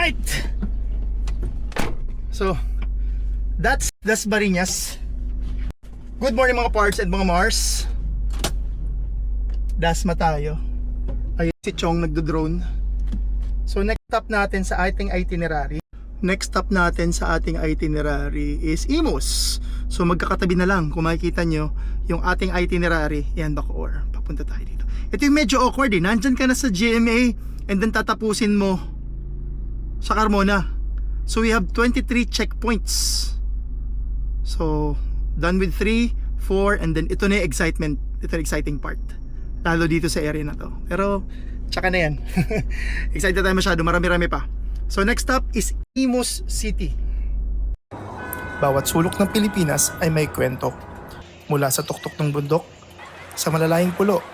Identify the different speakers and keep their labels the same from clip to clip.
Speaker 1: Alright! So, that's Dasmariñas. Good morning mga parts and mga Mars. Dasma tayo. Ayun si Chong nagdo-drone. So next stop natin sa ating itinerary. Next stop natin sa ating itinerary is Imus. So magkakatabi na lang kung makikita nyo yung ating itinerary. Yan, Bacoor. Papunta tayo dito. Ito yung medyo awkward eh. Nandyan ka na sa GMA and then tatapusin mo sa Carmona. So we have 23 checkpoints. So done with 3, 4, and then ito na yung excitement. Ito yung exciting part. Lalo dito sa area na to. Pero tsaka na yan. Excited tayo masyado. Marami-rami pa. So next stop is Imus City. Bawat sulok ng Pilipinas ay may kwento. Mula sa tuktok ng bundok, sa malalayang pulo,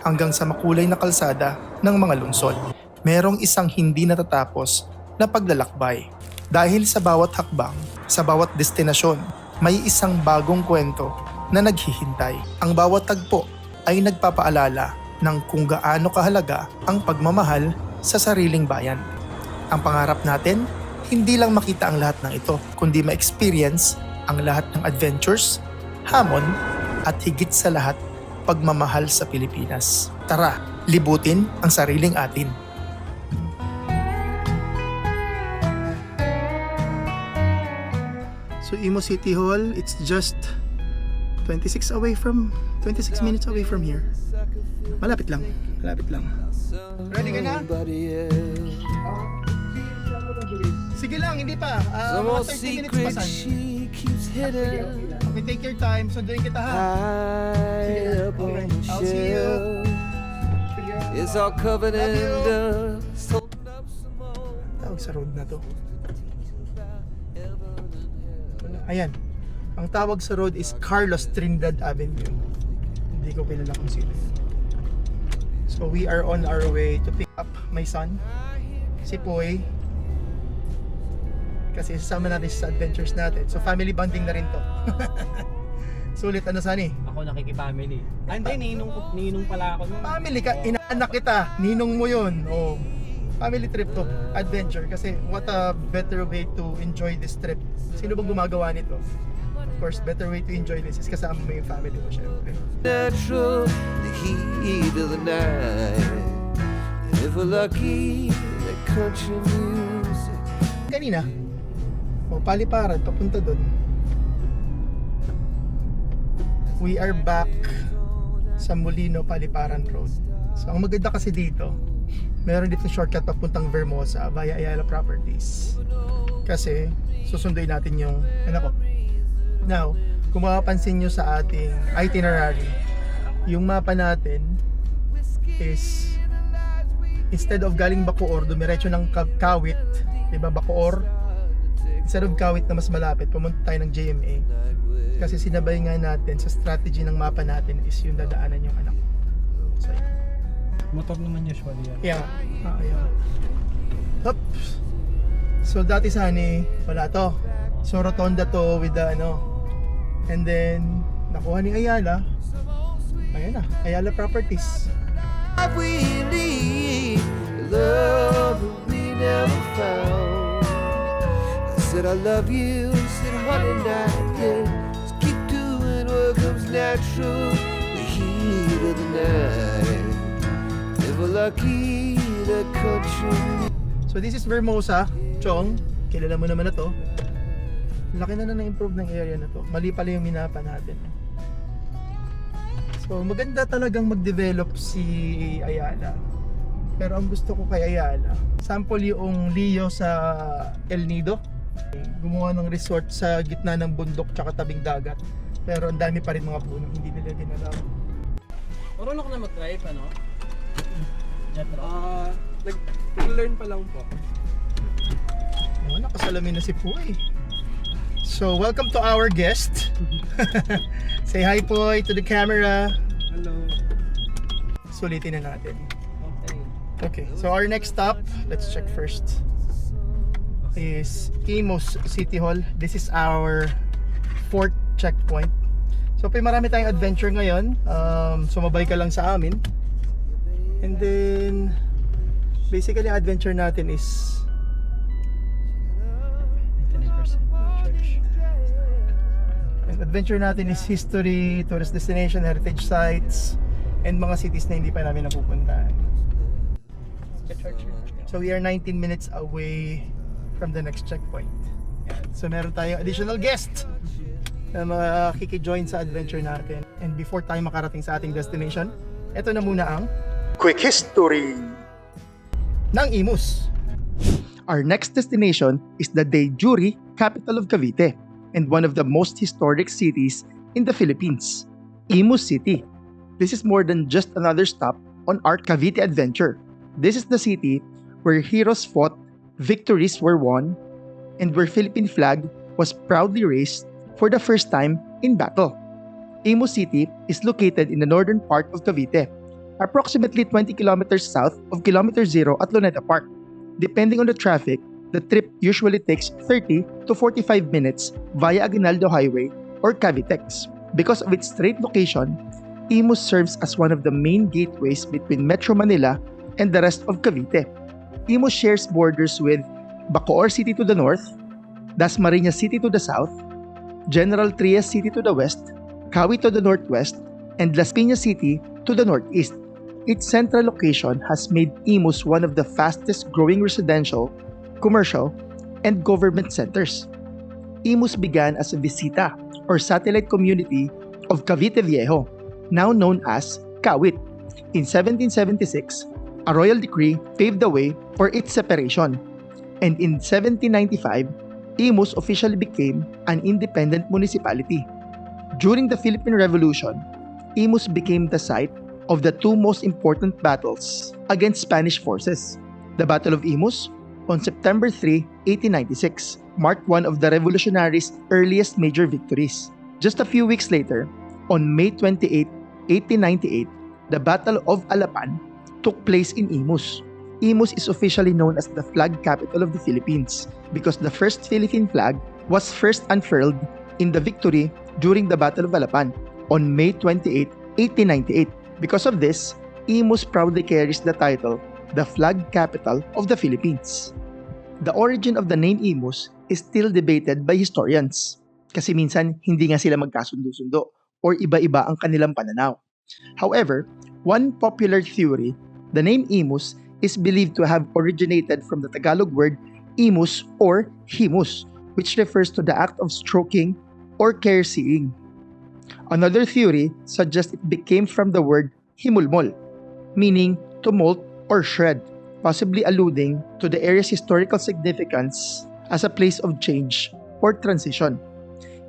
Speaker 1: hanggang sa makulay na kalsada ng mga lungsod. Merong isang hindi natatapos na paglalakbay. Dahil sa bawat hakbang, sa bawat destinasyon, may isang bagong kwento na naghihintay. Ang bawat tagpo ay nagpapaalala ng kung gaano kahalaga ang pagmamahal sa sariling bayan. Ang pangarap natin, hindi lang makita ang lahat ng ito, kundi ma-experience ang lahat ng adventures, hamon, at higit sa lahat, pagmamahal sa Pilipinas. Tara, libutin ang sariling atin. So Imus City Hall, it's just 26 minutes away from here. Malapit lang. Ready ka na? Sige lang, hindi pa. Mga 30 minutes pa san. Okay, take your time. Sunduin kita ha. Sige, okay. I'll see you.
Speaker 2: It's all covered in dust.
Speaker 1: Tawag sa road na to. Ayan. Ang tawag sa road is Carlos Trinidad Avenue. Hindi ko kilala kung sino. So we are on our way to pick up my son, si Poy. Kasi sasama natin sa adventures natin. So family bonding na rin to. Sulit, ano Sunny?
Speaker 3: Ako nakikipamily. Hindi, ninong pala ako.
Speaker 1: Family ka, inaanak kita, ninong mo yun. Oh. Family trip to, adventure. Kasi what a better way to enjoy this trip. Sino bang gumagawa nito? Of course, better way to enjoy this is kasama mo yung family mo, syempre.
Speaker 2: Natural, the heat of the night. If we're lucky, the country music.
Speaker 1: Kanina, Paliparan, papunta doon. We are back sa Molino, Paliparan Road. So ang maganda kasi dito, meron dito shortcut papuntang Vermosa via Ayala Properties. Kasi susunduin natin yung anak ko. Now, kung mapapansin nyo sa ating itinerary, yung mapa natin is instead of galing Bacoor, dumiretso ng Kawit, diba Bacoor? Instead of Kawit na mas malapit, pumunta tayo ng GMA. Kasi sinabay nga natin sa strategy ng mapa natin is yung dadaanan yung anak. So, yun.
Speaker 3: Motor naman usually yan.
Speaker 1: Yeah. Yeah. Oops. So dati sana wala to. So rotonda to with the ano. And then nakuha ni Ayala. Ayan na, Ayala Properties.
Speaker 2: We need love we never found. I said I love you, said honey not yet. Just keep doing what comes natural. The heat of the night. If we're lucky, the country.
Speaker 1: So this is Vermosa, Chong. Kilala mo naman na to. Laki na na-improve ng area na to. Mali pala yung minapa natin. So maganda talagang mag-develop si Ayala. Pero ang gusto ko kay Ayala, sample yung Leo sa El Nido. Gumawa ng resort sa gitna ng bundok tsaka tabing dagat. Pero ang dami pa rin mga puno, hindi nila ginalaw.
Speaker 3: Marunong ko na mag-drive, ano?
Speaker 4: Nag-learn pa lang po.
Speaker 1: Oh, nakasalamin na si Poy. So, welcome to our guest. Say hi, Poy, to the camera.
Speaker 4: Hello.
Speaker 1: Sulitin na natin.
Speaker 3: Okay.
Speaker 1: Okay, so our next stop, let's check first, is Imus City Hall. This is our 4th checkpoint. So, marami tayong adventure ngayon. Sumabay ka lang sa amin. And then basically adventure natin is Adventure natin is history, tourist destination, heritage sites, and mga cities na hindi pa namin napupuntahan. So we are 19 minutes away from the next checkpoint. Yan. So meron tayong additional guest na makiki-join sa adventure natin. And before tayo makarating sa ating destination, ito na muna ang quick history ng Imus. Our next destination is the de jure capital of Cavite and one of the most historic cities in the Philippines, Imus City. This is more than just another stop on our Cavite adventure. This is the city where heroes fought, victories were won, and where Philippine flag was proudly raised for the first time in battle. Imus City is located in the northern part of Cavite, approximately 20 kilometers south of Kilometer Zero at Luneta Park. Depending on the traffic, the trip usually takes 30 to 45 minutes via Aguinaldo Highway or Cavitex. Because of its straight location, Imus serves as one of the main gateways between Metro Manila and the rest of Cavite. Imus shares borders with Bacoor City to the north, Dasmariñas City to the south, General Trias City to the west, Kawi to the northwest, and Las Piñas City to the northeast. Its central location has made Imus one of the fastest growing residential, commercial, and government centers. Imus began as a visita or satellite community of Cavite Viejo, now known as Kawit. In 1776, a royal decree paved the way for its separation, and in 1795, Imus officially became an independent municipality. During the Philippine Revolution, Imus became the site of the two most important battles against Spanish forces. The Battle of Imus on September 3, 1896, marked one of the revolutionaries' earliest major victories. Just a few weeks later, on May 28, 1898, the Battle of Alapan took place in Imus. Imus is officially known as the flag capital of the Philippines because the first Philippine flag was first unfurled in the victory during the Battle of Alapan on May 28, 1898. Because of this, Imus proudly carries the title, the flag capital of the Philippines. The origin of the name Imus is still debated by historians kasi minsan hindi nga sila magkasundo-sundo or iba-iba ang kanilang pananaw. However, one popular theory, the name Imus is believed to have originated from the Tagalog word imus or himus, which refers to the act of stroking or care-seeing. Another theory suggests it became from the word himulmol, meaning to molt or shred, possibly alluding to the area's historical significance as a place of change or transition.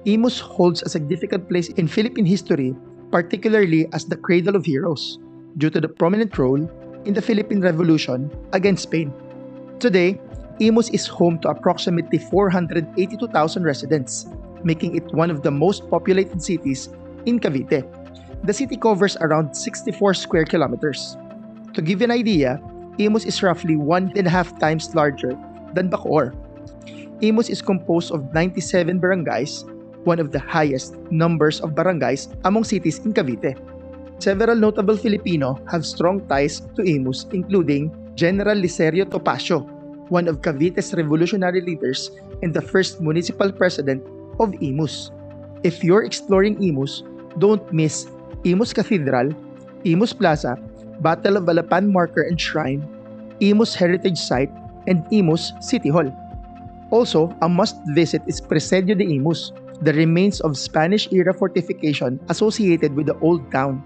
Speaker 1: Imus holds a significant place in Philippine history, particularly as the cradle of heroes, due to the prominent role in the Philippine Revolution against Spain. Today, Imus is home to approximately 482,000 residents, making it one of the most populated cities in Cavite. The city covers around 64 square kilometers. To give you an idea, Imus is roughly 1.5 times larger than Bacoor. Imus is composed of 97 barangays, one of the highest numbers of barangays among cities in Cavite. Several notable Filipino have strong ties to Imus, including General Licerio Topacio, one of Cavite's revolutionary leaders and the first municipal president of Imus. If you're exploring Imus, don't miss Imus Cathedral, Imus Plaza, Battle of Alapan Marker and Shrine, Imus Heritage Site, and Imus City Hall. Also, a must-visit is Presidio de Imus, the remains of Spanish-era fortification associated with the old town.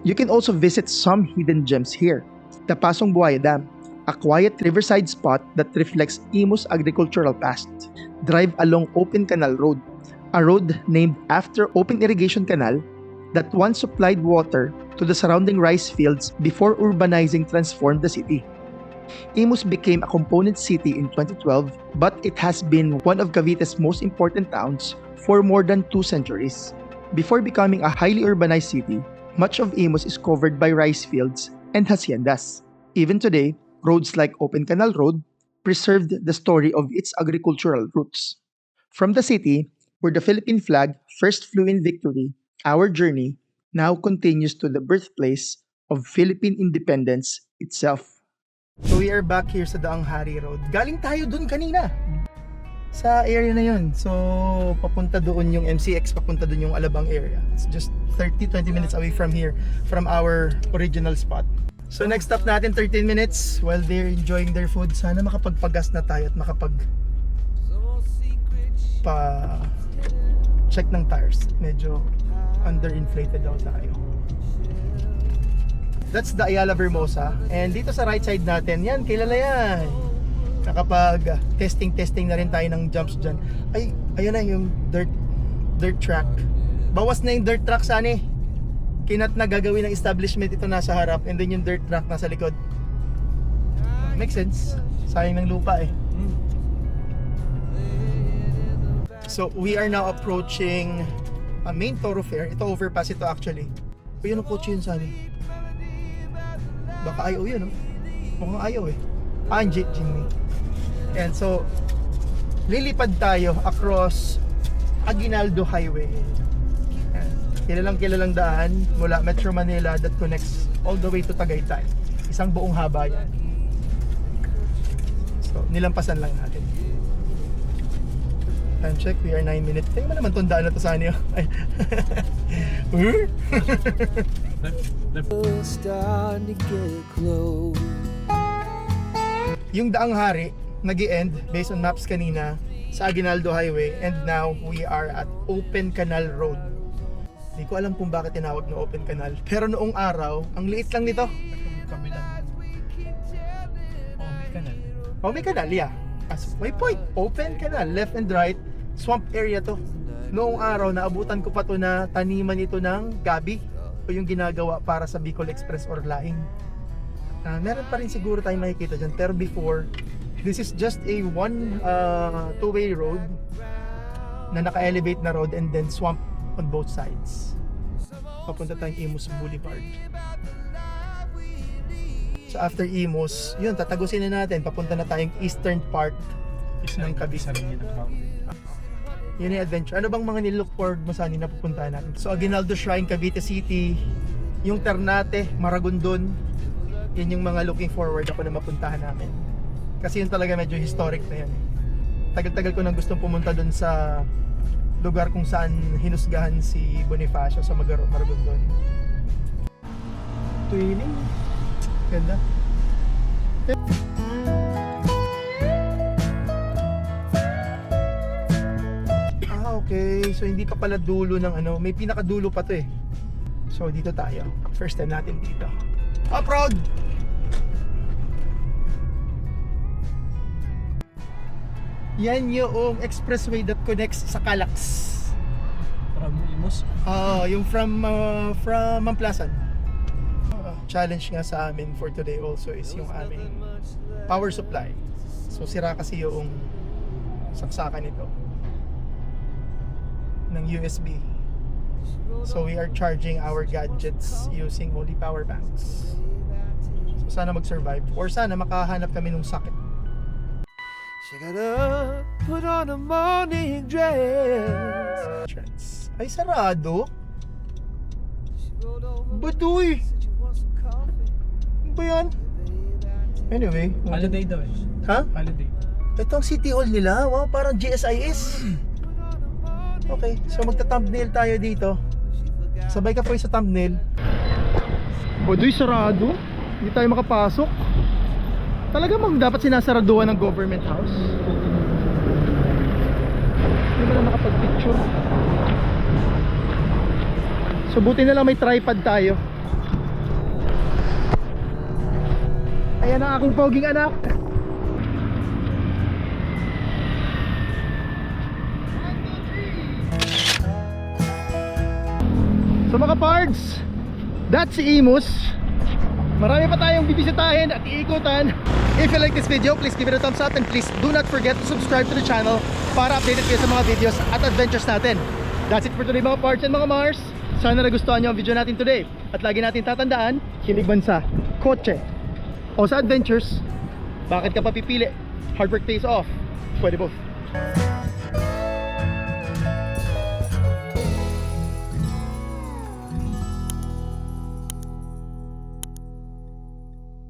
Speaker 1: You can also visit some hidden gems here. The Pasong Buaya Dam, a quiet riverside spot that reflects Imus' agricultural past. Drive along Open Canal Road, a road named after Open Irrigation Canal that once supplied water to the surrounding rice fields before urbanizing transformed the city. Imus became a component city in 2012, but it has been one of Cavite's most important towns for more than 2 centuries. Before becoming a highly urbanized city, much of Imus is covered by rice fields and haciendas. Even today, roads like Open Canal Road preserved the story of its agricultural roots. From the city, where the Philippine flag first flew in victory, our journey now continues to the birthplace of Philippine independence itself. So we are back here sa Daang Hari Road. Galing tayo dun kanina. Sa area na yun. So, papunta doon yung MCX, papunta doon yung Alabang area. It's just 30-20 minutes away from here, from our original spot. So, next stop natin, 13 minutes while they're enjoying their food. Sana makapagpagas na tayo at check ng tires. Medyo underinflated daw tayo. That's the Ayala Vermosa. And dito sa right side natin, yan, kilala yan. Nakapag testing na rin tayo ng jumps dyan. Ay, ayun na yung dirt track. Bawas na yung dirt track sana eh. Kinat na gagawin ng establishment ito nasa harap and then yung dirt track nasa likod. Makes sense. Sayang ng lupa eh. So we are now approaching a main thoroughfare. Ito overpass ito actually. O yun ang kotse yun sana eh. Baka ayaw yun, no? Mukhang ayaw eh. Ang Jimmy. And so, lilipad tayo across Aguinaldo Highway. Kilalang daan mula Metro Manila that connects all the way to Tagaytay. Isang buong haba yan. So, nilampasan lang natin. Time check, we are 9 minutes. Tingnan mo naman itong daan na to sa anyo.
Speaker 2: Starting to get close.
Speaker 1: Yung Daang Hari, nag-i-end based on maps kanina sa Aguinaldo Highway and now we are at Open Canal Road. Hindi ko alam kung bakit tinawag na Open Canal. Pero noong araw, ang liit lang nito.
Speaker 3: Kabilang. Oh, may kanal.
Speaker 1: Oh, may kanal, yeah. As my point, Open Canal, left and right, swamp area to. Noong araw, naabutan ko pa to na taniman ito ng gabi o yung ginagawa para sa Bicol Express or Laing. Meron pa rin siguro tayong makikita dyan. Pero before, this is just a two-way road na naka-elevate na road and then swamp on both sides. Papunta tayong Imus Boulevard. So after Imus, yun, tatagusin na natin. Papunta na tayong eastern part ng Cavite. Yun yung adventure. Ano bang mga nilook forward mo saan na pupuntahan natin? So Aguinaldo Shrine, Cavite City, yung Ternate, Maragondon, yun yung mga looking forward ako na mapuntahan namin. Kasi yun talaga medyo historic na yan. Tagal-tagal ko nang gustong pumunta dun sa lugar kung saan hinusgahan si Bonifacio sa Maragondon. Twinning. Ganda. Okay. So hindi pa pala dulo ng ano. May pinakadulo pa to eh. So dito tayo. First time natin dito. Off-road! Yan yung expressway that connects sa Calax.
Speaker 3: From Imus.
Speaker 1: Yung from Mamplasan. Challenge nga sa amin for today also is yung aming power supply. So sira kasi yung saksakan nito ng USB. So we are charging our gadgets using only power banks. So sana mag-survive or sana makahanap kami ng socket.
Speaker 2: She got up, put on a morning dress.
Speaker 1: Trends. Ay, sarado?
Speaker 2: She rolled over,
Speaker 1: Baduy!
Speaker 2: said you want some coffee.
Speaker 1: Ano ba yan? Anyway.
Speaker 3: Holiday daw eh.
Speaker 1: Ha?
Speaker 3: Holiday.
Speaker 1: Ito ang city hall nila. Wow, parang GSIS. Okay, so magta-thumbnail tayo dito. Sabay ka po sa thumbnail. Baduy, sarado? Hindi tayo makapasok. Talaga bang dapat sinasaraduhan ng government house? Hindi mo na makapag-picture. So buti na lang may tripod tayo. Ayan ang aking poging anak. So mga pards, that's Imus. Marami pa tayong bibisitahin at iikutan. If you like this video, please give it a thumbs up and please do not forget to subscribe to the channel para updated kayo sa mga videos at adventures natin. That's it for today mga pards and mga Mars. Sana nagustuhan nyo ang video natin today. At lagi natin tatandaan, hilig man sa kotse o sa adventures, bakit ka pa pipili? Hard work pays off. Pwede both.